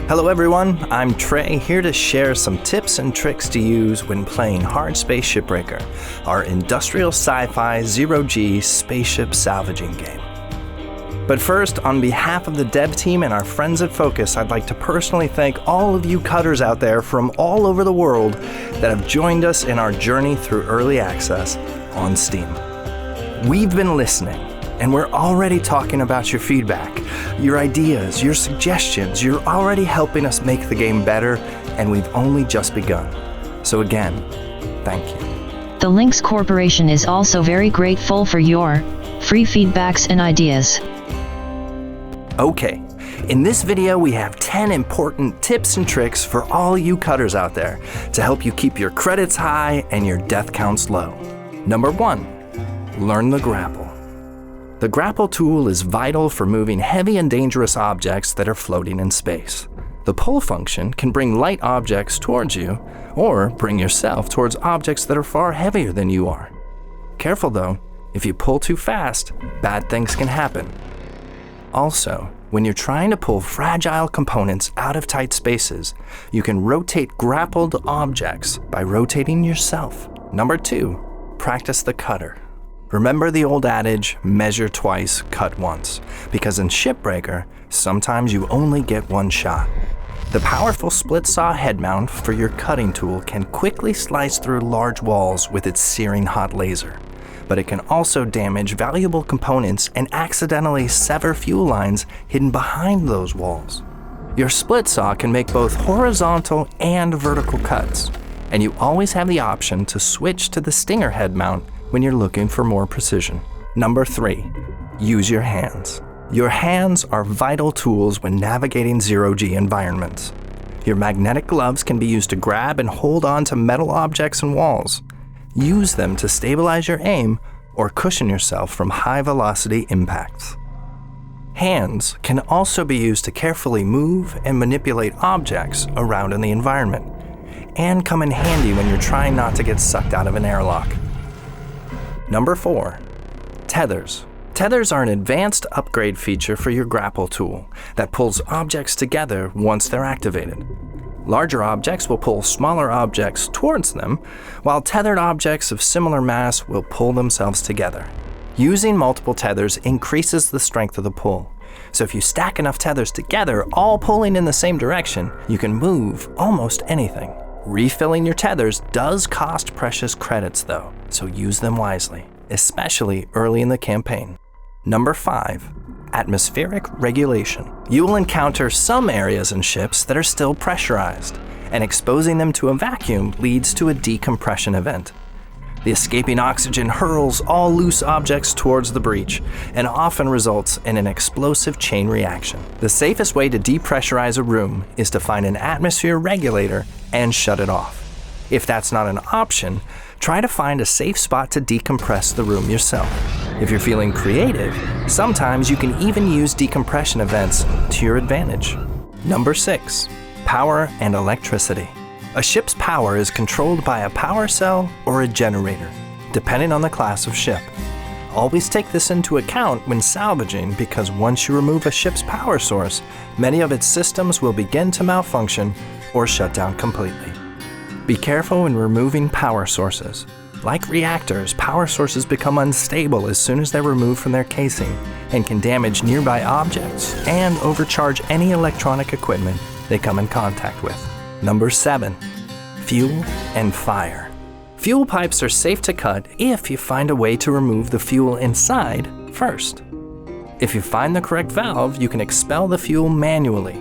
Hello everyone, I'm Trey, here to share some tips and tricks to use when playing Hardspace Shipbreaker, our industrial sci-fi zero-G spaceship salvaging game. But first, on behalf of the dev team and our friends at Focus, I'd like to personally thank all of you cutters out there from all over the world that have joined us in our journey through early access on Steam. We've been listening, and we're already talking about your feedback, your ideas, your suggestions. You're already helping us make the game better, and we've only just begun. So again, thank you. The Lynx Corporation is also very grateful for your free feedbacks and ideas. Okay, in this video we have 10 important tips and tricks for all you cutters out there to help you keep your credits high and your death counts low. Number 1, learn the grapple. The grapple tool is vital for moving heavy and dangerous objects that are floating in space. The pull function can bring light objects towards you, or bring yourself towards objects that are far heavier than you are. Careful though, if you pull too fast, bad things can happen. Also, when you're trying to pull fragile components out of tight spaces, you can rotate grappled objects by rotating yourself. Number 2, practice the cutter. Remember the old adage, measure twice, cut once, because in Shipbreaker, sometimes you only get one shot. The powerful split saw head mount for your cutting tool can quickly slice through large walls with its searing hot laser, but it can also damage valuable components and accidentally sever fuel lines hidden behind those walls. Your split saw can make both horizontal and vertical cuts, and you always have the option to switch to the Stinger head mount when you're looking for more precision. Number 3, use your hands. Your hands are vital tools when navigating zero-G environments. Your magnetic gloves can be used to grab and hold on to metal objects and walls. Use them to stabilize your aim or cushion yourself from high-velocity impacts. Hands can also be used to carefully move and manipulate objects around in the environment, and come in handy when you're trying not to get sucked out of an airlock. Number 4, tethers. Tethers are an advanced upgrade feature for your grapple tool that pulls objects together once they're activated. Larger objects will pull smaller objects towards them, while tethered objects of similar mass will pull themselves together. Using multiple tethers increases the strength of the pull. So if you stack enough tethers together, all pulling in the same direction, you can move almost anything. Refilling your tethers does cost precious credits though, so use them wisely, especially early in the campaign. Number 5, atmospheric regulation. You will encounter some areas in ships that are still pressurized, and exposing them to a vacuum leads to a decompression event. The escaping oxygen hurls all loose objects towards the breach, and often results in an explosive chain reaction. The safest way to depressurize a room is to find an atmosphere regulator and shut it off. If that's not an option, try to find a safe spot to decompress the room yourself. If you're feeling creative, sometimes you can even use decompression events to your advantage. Number 6, power and electricity. A ship's power is controlled by a power cell or a generator, depending on the class of ship. Always take this into account when salvaging, because once you remove a ship's power source, many of its systems will begin to malfunction or shut down completely. Be careful when removing power sources. Like reactors, power sources become unstable as soon as they're removed from their casing and can damage nearby objects and overcharge any electronic equipment they come in contact with. Number 7, fuel and fire. Fuel pipes are safe to cut if you find a way to remove the fuel inside first. If you find the correct valve, you can expel the fuel manually.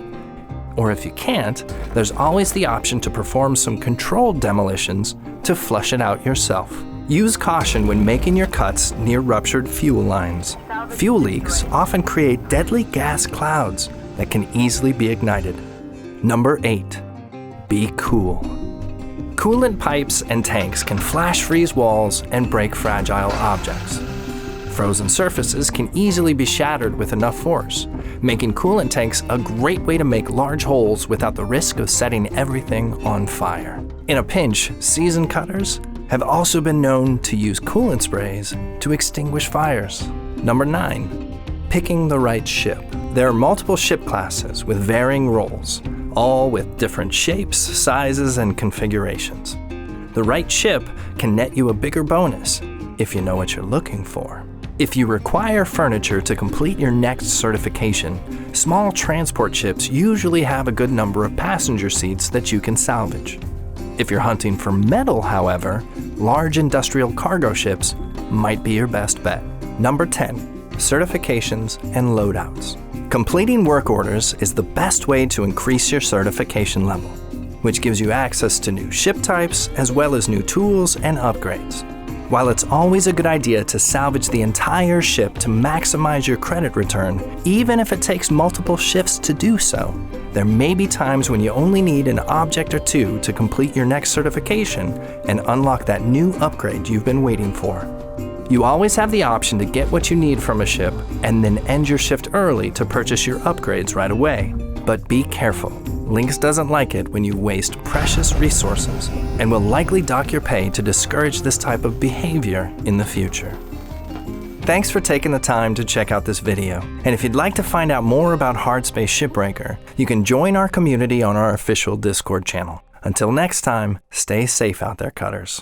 Or if you can't, there's always the option to perform some controlled demolitions to flush it out yourself. Use caution when making your cuts near ruptured fuel lines. Fuel leaks often create deadly gas clouds that can easily be ignited. Number 8, be cool. Coolant pipes and tanks can flash freeze walls and break fragile objects. Frozen surfaces can easily be shattered with enough force, making coolant tanks a great way to make large holes without the risk of setting everything on fire. In a pinch, seasoned cutters have also been known to use coolant sprays to extinguish fires. Number 9, picking the right ship. There are multiple ship classes with varying roles, all with different shapes, sizes, and configurations. The right ship can net you a bigger bonus if you know what you're looking for. If you require furniture to complete your next certification, small transport ships usually have a good number of passenger seats that you can salvage. If you're hunting for metal, however, large industrial cargo ships might be your best bet. Number 10, certifications and loadouts. Completing work orders is the best way to increase your certification level, which gives you access to new ship types as well as new tools and upgrades. While it's always a good idea to salvage the entire ship to maximize your credit return, even if it takes multiple shifts to do so, there may be times when you only need an object or two to complete your next certification and unlock that new upgrade you've been waiting for. You always have the option to get what you need from a ship and then end your shift early to purchase your upgrades right away. But be careful. Lynx doesn't like it when you waste precious resources and will likely dock your pay to discourage this type of behavior in the future. Thanks for taking the time to check out this video. And if you'd like to find out more about Hardspace Shipbreaker, you can join our community on our official Discord channel. Until next time, stay safe out there, cutters.